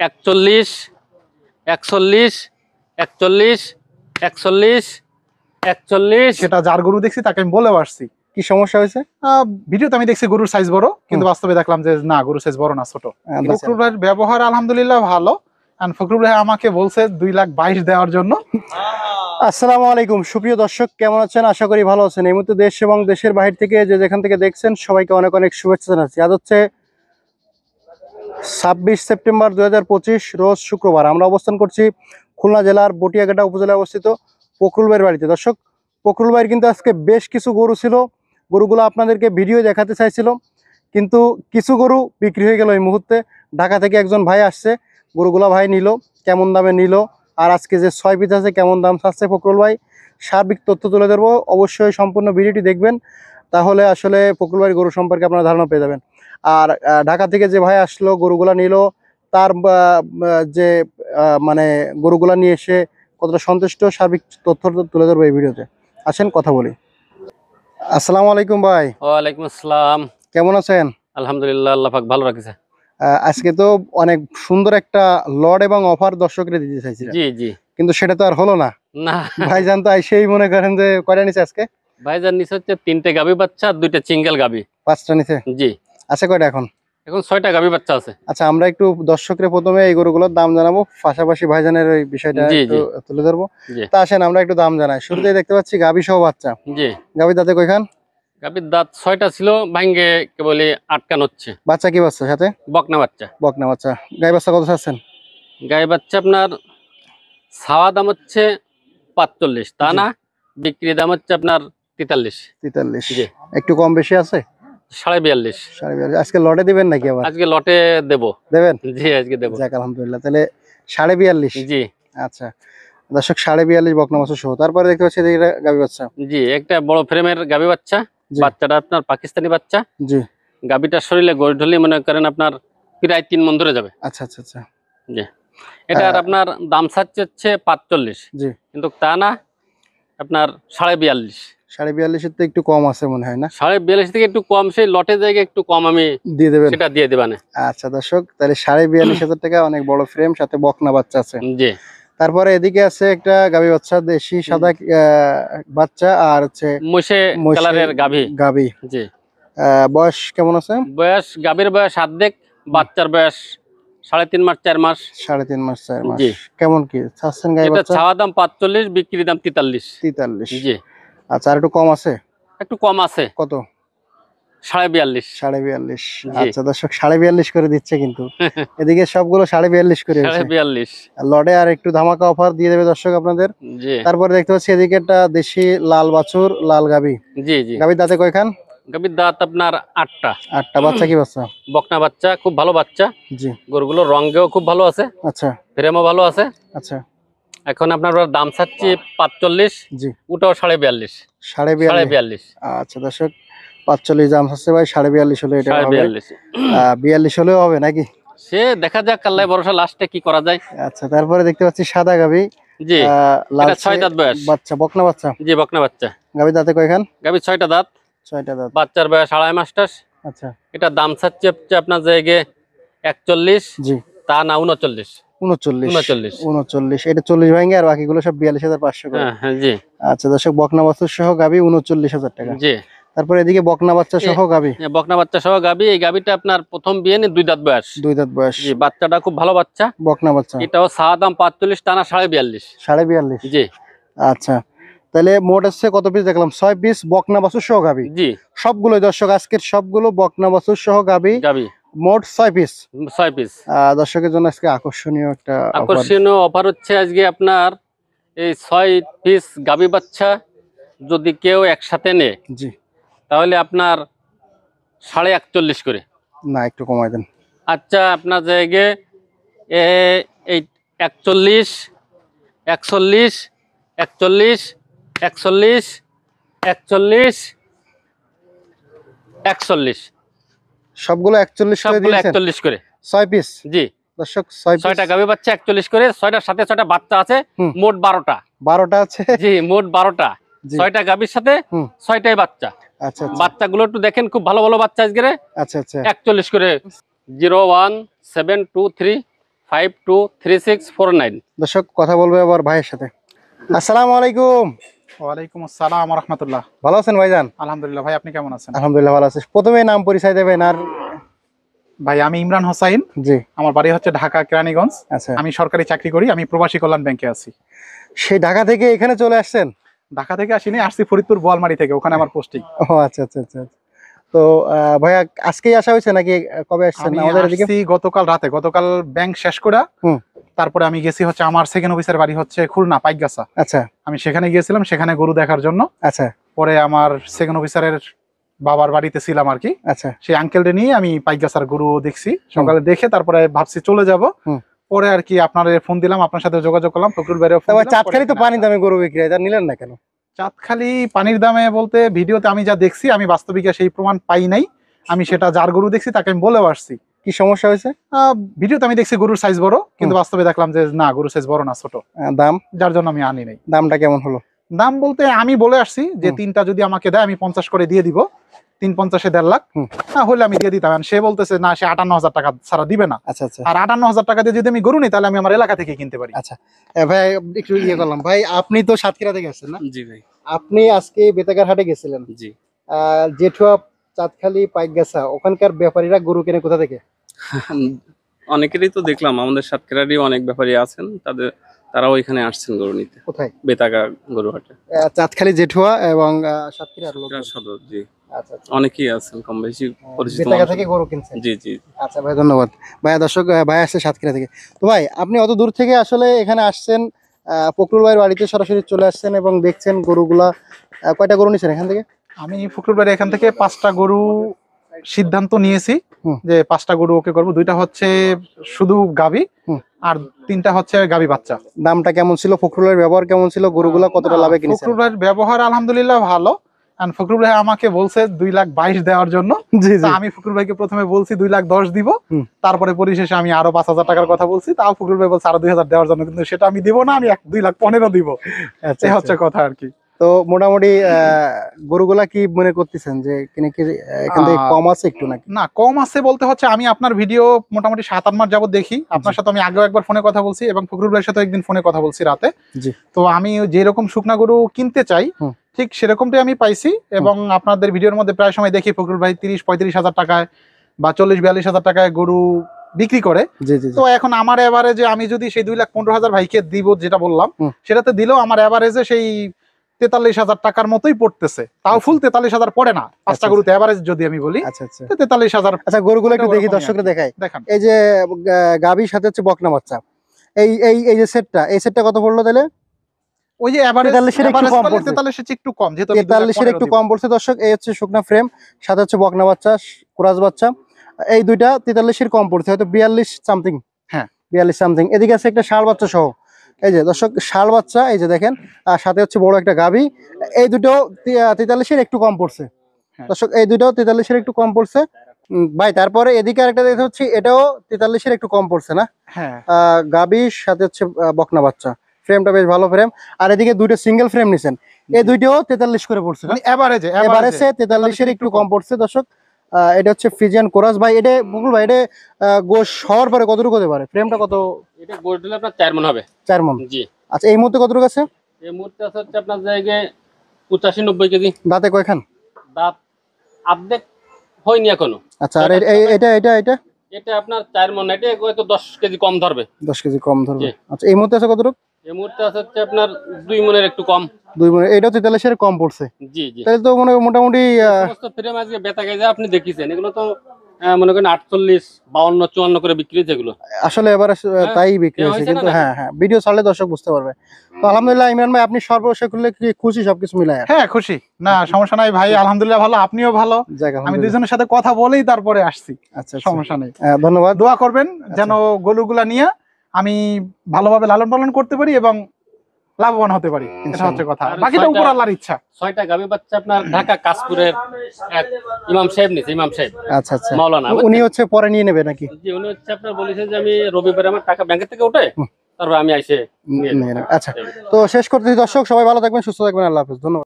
41 41 41 41 41। সেটা যার গরু দেখছি তাকে আমি বলে আসছি কি সমস্যা হয়েছে। ভিডিওতে আমি দেখছি গরুর সাইজ বড়, কিন্তু বাস্তবে দেখলাম যে না, গরুর সাইজ বড় না, ছোট। ফখরুল ভাইয়ের ব্যবহার আলহামদুলিল্লাহ ভালো। ফখরুল ভাই আমাকে বলছে 2,22,000 দেওয়ার জন্য। আসসালামু আলাইকুম সুপ্রিয় দর্শক, কেমন আছেন? আশা করি ভালো আছেন। এই মুহূর্তে দেশ এবং দেশের বাইরে থেকে যে যেখান থেকে দেখছেন সবাইকে অনেক অনেক শুভেচ্ছা জানাচ্ছি। আজ হচ্ছে 26 সেপ্টেম্বর 2025, রোজ শুক্রবার। আমরা অবস্থান করছি খুলনা জেলার বটিয়াঘাটা উপজেলায় অবস্থিত ফখরুল ভাইয়ের বাড়িতে। দর্শক, ফখরুল ভাইয়ের কিন্তু আজকে বেশ কিছু গরু ছিল। গরুগুলো আপনাদেরকে ভিডিও দেখাতে চাইছিল, কিন্তু কিছু গরু বিক্রি হয়ে গেল এই মুহূর্তে। ঢাকা থেকে একজন ভাই আসছে, গরুগুলো ভাই নিল, কেমন দামে নিল, আর আজকে যে 6 পিস আছে কেমন দাম চাচ্ছে ফখরুল ভাই, সার্বিক তথ্য তুলে ধরবো। অবশ্যই সম্পূর্ণ ভিডিওটি দেখবেন, তাহলে আসলে ফখরুল ভাইয়ের গরু সম্পর্কে আপনারা ধারণা পেয়ে যাবেন। আর ঢাকা থেকে যে ভাই আসলো, গরুগুলা নিল, তার যে মানে গরুগুলা নিয়ে এসে কতটা সন্তুষ্ট, সার্বিক তথ্য তুলে ধরবো এই ভিডিওতে। আসেন কথা বলি। আসসালামু আলাইকুম ভাই। ওয়ালাইকুম আসসালাম। কেমন আছেন? আলহামদুলিল্লাহ, আল্লাহ পাক ভালো রাখছে। আজকে তো অনেক সুন্দর একটা লট এবং অফার দর্শকরা দিতে চাইছিলেন, জি জি। কিন্তু সেটা তো আর হলো না। না ভাইজান তো সেই মনে করেন যে কয়টা নিছে আজকে? ভাইজান নিচে হচ্ছে 3টে গাভী বাচ্চা, 2টা সিঙ্গেল গাভী। 5টা নিছে। জি। আছে কয়টা এখন? এখন 6টা গাভী বাচ্চা আছে। আচ্ছা, আমরা একটু দর্শকদের প্রথমে এই গরুগুলোর দাম জানাবো, পাশাপাশি ভাইজানের ওই বিষয়টা একটু তুলে ধরবো। তা আসেন আমরা একটু দাম জানাই। শুরুতেই দেখতে পাচ্ছি গাভী সহ বাচ্চা। জি। গাভী দাঁতে কয়খান? গাভীর দাঁত 6টা ছিল, ভাঙ্গে কেবল আটকান হচ্ছে। বাচ্চা কি বাচ্চা সাথে? বকনা বাচ্চা। বকনা বাচ্চা। গাই বাচ্চা কত চাচ্ছেন? গাই বাচ্চা আপনার ছাওয়া দাম হচ্ছে 45, তা না বিক্রি দাম হচ্ছে আপনার 43। 43। জি। একটু কম বেশি আছে? 42.5। 42। আজকে লটে দিবেন নাকি আবার? আজকে লটে দেবো। দেবেন? জি, আজকে দেবো। যাক আলহামদুলিল্লাহ। তাহলে 42.5। জি। আচ্ছা দর্শক, 42.5 বকনা বাচ্চা সহ। তারপরে দেখতে পাচ্ছি এদিকে গাভী বাচ্চা। জি, একটা বড় ফ্রেমের গাভী বাচ্চা। বাচ্চাটা আপনার পাকিস্তানি বাচ্চা। জি। গাভীটার শরীরে গড়ে ঢলি মনে করেন আপনার প্রায় 3 মণ ধরে যাবে। আচ্ছা আচ্ছা আচ্ছা। জি। এটার আপনার দাম চাচ্ছে হচ্ছে 45। জি। কিন্তু তা না আপনার 42.5। 42.5 তো একটু কম আছে মনে হয় না? 42.5 থেকে একটু কম, সেই লটের জায়গায় একটু কম আমি দিয়ে দেবেন? সেটা দিয়ে দেবানে। আচ্ছা দর্শক, তাহলে 42.5 টাকা, অনেক বড় ফ্রেম, সাথে বকনা বাচ্চা আছে। জি। তারপরে এদিকে আছে একটা গাভী বাচ্চা, দেশি সাদা বাচ্চা, আর হচ্ছে মোশে কালারের গাভী। গাভী। জি। বয়স কেমন আছে? বয়স গাভীর বয়স অর্ধেক, বাচ্চার বয়স 3.5 মাস 4 মাস। 3.5 মাস 4 মাস। জি। কেমন কি চাচ্ছেন গাভী এটা বাচ্চা? ছাওয়া দাম 45, বিক্রি দাম 43। 43। জি। আচ্ছা, আর একটু কম আছে? একটু কম আছে। কত? 42.5। 42.5। আচ্ছা দর্শক, 42.5 করে দিচ্ছে, কিন্তু এদিকে সবগুলো 42.5 করে। 42.5। লটে আর একটু ধামাকা অফার দিয়ে দেবে দর্শক আপনাদের। জি। তারপরে দেখতে পাচ্ছি এদিকে একটা দেশি লাল বাছুর, লাল গাভী। জি জি। গাভীর দাঁতে কয়খান? গাভীর দাঁত আপনার 8টা। 8টা। বাচ্চা কি বাচ্চা? বকনা বাচ্চা, খুব ভালো বাচ্চা। জি। গরুগুলোর রঙেও খুব ভালো আছে। আচ্ছা। ফ্রেমও ভালো আছে। আচ্ছা। এখন আপনার দাম চাচ্ছি 45। জি। ওটাও 42.5। 42.5। আচ্ছা দর্শক, 45 দাম হচ্ছে ভাই, 42.5 হলে এটা হবে। 42 হলেও হবে নাকি? সে দেখা যাক, আল্লাহ ভরসা, লাস্টে কি করা যায়। আচ্ছা, তারপরে দেখতে পাচ্ছি সাদা গাভী। জি। লাল 6 দাঁত বয়স। বাচ্চা, বকনা বাচ্চা। জি, বকনা বাচ্চা। গাভীর দাঁতে কয়খান? গাভীর 6টা দাঁত। 6টা দাঁত। বাচ্চার বয়স 2.5 মাস। আচ্ছা। এটা দাম চাচ্ছে হচ্ছে আপনার জায়গায় 41। জি। তা না 39। 39। এটা 40 ভাঙে, আর বাকিগুলো সব 42,500 করে। হ্যাঁ জি। আচ্ছা দর্শক, বকনা বাচ্চা সহ গাভী 39,000 টাকা। জি। তারপরে এদিকে বকনা বাচ্চা সহ গাভী। বকনা বাচ্চা সহ গাভী। এই গাভীটা আপনার প্রথম বিয়ে নিয়ে 2 দাঁত বয়স। 2 দাঁত বয়স। জি। বাচ্চাটা খুব ভালো বাচ্চা, বকনা বাচ্চা। এটাও ছাওয়া দাম 45, টানা 42.5। 42.5। জি। আচ্ছা, তাহলে মোট আছে কত পিস দেখলাম? 6 পিস বকনা বাছুর সহ গাভী। জি। সবগুলো দর্শক, আজকের সবগুলো বকনা বাছুর সহ গাভী। মোট 6 পিস। 6 পিস। দর্শকের জন্য আজকে আকর্ষণীয় একটা অফার হচ্ছে আজকে আপনার এই 6 পিস গাভী বাচ্চা যদি কেউ একসাথে নেয়, জি, তাহলে আপনার 41.5 করে। না, একটু কমাই দেন। আচ্ছা, আপনার জায়গায় এই 41, 41, 41, 41, 41, 41। সবগুলো 41 করে দিয়েছেন? 41 করে 6 পিস। জি দর্শক, 6টা গাভী বাচ্চা 41 করে, 6টার সাথে 6টা বাচ্চা আছে, মোট 12টা। 12টা আছে। জি, মোট 12টা। 6টা গাভীর সাথে 6টাই বাচ্চা। আচ্ছা। বাচ্চাগুলো একটু দেখেন, খুব ভালো ভালো বাচ্চা আজকে। আচ্ছা আচ্ছা। 41 করে। 01723 523649। দর্শক কথা বলবে আবার ভাইয়ের সাথে। আসসালামু আলাইকুম। ওয়ালাইকুম আসসালাম রহমতুল্লাহ। ভালো আছেন ভাইজান? আলহামদুলিল্লাহ ভাই, আপনি কেমন আছেন? আলহামদুলিল্লাহ ভালো আছি। প্রথমে নাম পরিচয় দেবেন। আর ভাই আমি ইমরান হোসাইন, জি আমার বাড়ি হচ্ছে ঢাকা কেরানীগঞ্জ। আচ্ছা, আমি সরকারি চাকরি করি, আমি প্রবাসী কল্যাণ ব্যাংকে আছি। সেই ঢাকা থেকে এখানে চলে আসছেন? ঢাকা থেকে আসিনি, আসছি ফরিদপুর বোয়ালমারি থেকে, ওখানে আমার পোস্টিং। ও আচ্ছা আচ্ছা আচ্ছা। তো ভাইয়া আজকেই আসা হয়েছে নাকি কবে আসছেন আমি আমাদের এদিকে? আসছি গতকাল রাতে, গতকাল ব্যাংক শেষ করে হুম। তারপরে আমি গেছি হচ্ছে আমার সেকেন্ড অফিসের বাড়ি হচ্ছে খুলনা পাইকগাছা। আচ্ছা আমি সেখানে গিয়েছিলাম, সেখানে গরু দেখার জন্য। আচ্ছা পরে আমার সেকেন্ড অফিসারের বাবার বাড়িতে ছিলাম আর কি, আচ্ছা সেই আঙ্কেলটা নিয়ে আমি পাইকগাছার গরু দেখছি সকালে, দেখে তারপরে ভাবছি চলে যাব। হুম। পরে আর কি আপনার ফোন দিলাম, আপনার সাথে যোগাযোগ করলাম, ফখরুল ভাইয়ের ফোন দিলাম। চাঁদখালি তো পানি দামে গরু বিক্রি হয়, তা নিলেন না কেন? চাঁদখালি পানির দামে বলতে ভিডিওতে আমি যা দেখছি, আমি বাস্তবিকে সেই প্রমাণ পাই নাই। আমি সেটা যার গরু দেখছি তাকে আমি বলেও আসছি। কি সমস্যা হয়েছে? ভিডিওতে আমি দেখছি গরুর সাইজ বড়, কিন্তু বাস্তবে দেখলাম যে না, গরুর সাইজ বড় না, ছোট। দাম? যার জন্য আমি আনি নাই। দামটা কেমন হলো? দাম বলতে আমি বলে আসছি যে তিনটা যদি আমাকে দেয় আমি 50 করে দিয়ে দিব, 350-এ 1.5 লাখ না হলে আমি দিয়ে দিতাম। সে বলতেছে না, সে 58,000 টাকা ছাড়া দিবে না। আচ্ছা আচ্ছা। আর 58,000 টাকা দিয়ে যদি আমি গরু নিই, তাহলে আমি আমার এলাকা থেকে কিনতে পারি। আচ্ছা ভাই একটু করলাম। ভাই আপনি তো সাতক্ষীরা থেকে আসছেন না? জি ভাই। আপনি আজকে বেতাগার হাটে গেছিলেন। জি। জেঠুয়া, চাঁদখালি, পাইকগাছা, ওখানকার ব্যাপারীরা গরু কেনে কোথা থেকে? অনেকেরই তো দেখলাম, আমাদের সাতক্ষীরারই অনেক ব্যাপারী আছেন, তারাও এখানে আসছেন গরু নিতে। কোথায়? বেতাগা গরু হাটে, চাঁদখালি, জেঠুয়া এবং সাতক্ষীরার লোক। সদর। জি, আচ্ছা আচ্ছা। অনেকেই আছেন কম বেশি পরিচিত বেতাগা মানুষ। থেকে গরু কিনছেন? জি জি। আচ্ছা ভাই, ধন্যবাদ। ভাইয়া দর্শক, ভাই আসছে সাতক্ষীরা থেকে। তো ভাই আপনি অত দূর থেকে আসলে এখানে আসছেন, ফখরুল ভাইয়ের বাড়িতে সরাসরি চলে আসছেন এবং দেখছেন গরুগুলা। কয়টা গরু নিছেন এখান থেকে? আমি ফখরুল ভাইয়ের এখান থেকে 5টা গরু সিদ্ধান্ত নিয়েছি যে 5টা গরু ওকে করবো। 2টা হচ্ছে শুধু গাবি, আর 3টা হচ্ছে গাবি বাচ্চা। দামটা কেমন ছিল? ফখরুলের ব্যবহার কেমন ছিল? গরুগুলা কতটা লাভে কিনেছেন? ফখরুল ভাইয়ের ব্যবহার আলহামদুলিল্লাহ ভালো। আর ফখরুল ভাই আমাকে বলছে 2,22,000 দেওয়ার জন্য। জি তা জি। আমি ফখরুল ভাইকে প্রথমে বলছি 2,10,000 দিব, তারপরে পরিশেষে আমি আরো 5,000 টাকার কথা বলছি, তাও ফখরুল ভাই বলছে আরো 2,000 দেওয়ার জন্য, কিন্তু সেটা আমি দিব না, আমি 2,15,000 দিব। আচ্ছা এই হচ্ছে কথা আর কি। তো মোটামুটি গরুগুলা কি মনে করতেছেন যে কিনে কি এখান থেকে কম আছে একটু নাকি? না, কম আছে বলতে হচ্ছে আমি আপনার ভিডিও মোটামুটি 7-8 মাস যাবত দেখি। আপনার সাথে আমি আগেও একবার ফোনে কথা বলছি এবং ফখরুল ভাইয়ের সাথে একদিন ফোনে কথা বলছি রাতে। জি। তো আমি যেরকম শুকনা গরু কিনতে চাই ঠিক সেরকমটাই আমি পাইছি, এবং আপনাদের ভিডিওর মধ্যে প্রায় সময় দেখি ফখরুল ভাই 30-35,000 টাকায় বা 40-42,000 টাকায় গরু বিক্রি করে। জি জি। তো এখন আমার এভারেজে আমি যদি সেই 2,15,000 ভাইকে দিব যেটা বললাম, সেটাতে দিলেও আমার এভারেজে সেই 43,000 টাকার মতোই পড়তেছে। তাও ফুল 43,000 পড়ে না, 5টা গরুতে এভারেজ যদি আমি বলি। আচ্ছা আচ্ছা। 43,000। আচ্ছা গরুগুলো একটু দেখি, দর্শকরা দেখাই। দেখান। এই যে গাভীর সাথে হচ্ছে বকনা বাচ্চা, এই এই এই যে সেটটা, এই সেটটা কত পড়লো তাহলে? ওই যে এভারেজ 43-এর একটু কম পড়ছে। 43 একটু কম, যেহেতু 43-এর একটু কম পড়ছে দর্শক। এই হচ্ছে শুকনা ফ্রেম, সাথে হচ্ছে বকনা বাচ্চা, কুরাজ বাচ্চা। এই দুইটা 43-এর কম পড়ছে, হয়তো 42 সামথিং। হ্যাঁ 42 সামথিং। এদিকে আছে একটা ষাঁড় বাচ্চা সহ, এই যে দর্শক ষাঁড় বাচ্চা, এই যে দেখেন, আর সাথে হচ্ছে বড় একটা গাভী। এই দুটো 43-এর একটু কম পড়ছে দর্শক, এই দুটো 43-এর একটু কম পড়ছে। ভাই তারপরে এদিকে আরেকটা দেখতে হচ্ছে, এটাও 43-এর একটু কম পড়ছে না? হ্যাঁ। গাভীর সাথে হচ্ছে বকনা বাচ্চা, ফ্রেমটা বেশ ভালো ফ্রেম। আর এদিকে দুইটা সিঙ্গেল ফ্রেম নিছেন, এই দুইটাও 43 করে পড়ছে না? মানে এভারেজে 43-এর একটু কম পড়ছে দর্শক। এটা হচ্ছে ফ্রিজিয়ান কোরাস। ভাই এটা বকুল ভাই, এটা গোশ হওয়ার পরে কতটুকু হতে পারে? ফ্রেমটা কত? এটা গোল দিলে আপনার 4 মণ হবে। 4 মণ। জি। আচ্ছা এই মুহূর্তে কতটুকু আছে? এই মুহূর্তে আছে হচ্ছে আপনার জায়গায় 85-90 কেজি। দাঁতে কয়খান? দাঁত অর্ধেক হয়নি এখনো। আচ্ছা আর এটা এটা এটা এটা আপনার 4 মণ, এটা হয়তো 10 কেজি কম ধরবে। 10 কেজি কম ধরবে। আচ্ছা এই মুহূর্তে আছে কতটুকু? এই মুহূর্তে আছে হচ্ছে আপনার 2 মণের একটু কম। 2 মণ। এটাও 43-এর কম পড়ছে। জি জি। তাহলে তো মোটামুটি সমস্ত ফ্রেম আজকে বেতা গাইজা আপনি দেখিছেন, এগুলো তো মনে করেন 48, 52, 54 করে বিক্রি হয়েছে এগুলো। আসলে এবার তাই বিক্রি হয়েছে, কিন্তু হ্যাঁ হ্যাঁ ভিডিও ছাড়লে দর্শক বুঝতে পারবে। তো আলহামদুলিল্লাহ ইমরান ভাই, আপনি সর্বশেষ করলে কি খুশি সবকিছু মিলায়? হ্যাঁ খুশি, না সমস্যা নাই ভাই, আলহামদুলিল্লাহ ভালো, আপনিও ভালো। আমি দুইজনের সাথে কথা বলেই তারপরে আসছি। আচ্ছা সমস্যা নেই, ধন্যবাদ। দোয়া করবেন যেন গরুগুলা নিয়ে আমি ভালোভাবে লালন পালন করতে পারি এবং লাভবান হতে পারি, এটা হচ্ছে কথা। বাকিটা উপর আল্লাহর ইচ্ছা। 6টা গাভী বাচ্চা আপনার ঢাকা কাশপুরের এক ইমাম সাহেব নিছে, ইমাম সাহেব। আচ্ছা আচ্ছা। মাওলানা উনি হচ্ছে পরে নিয়ে নেবে নাকি? জি, উনি হচ্ছে আপনার বলেছে যে আমি রবিবারে আমার টাকা ব্যাংক থেকে উঠে তারপর আমি আইসে নিয়ে নেব। আচ্ছা, তো শেষ করতেছি দর্শক, সবাই ভালো থাকবেন, সুস্থ থাকবেন, আল্লাহ হাফেজ, ধন্যবাদ।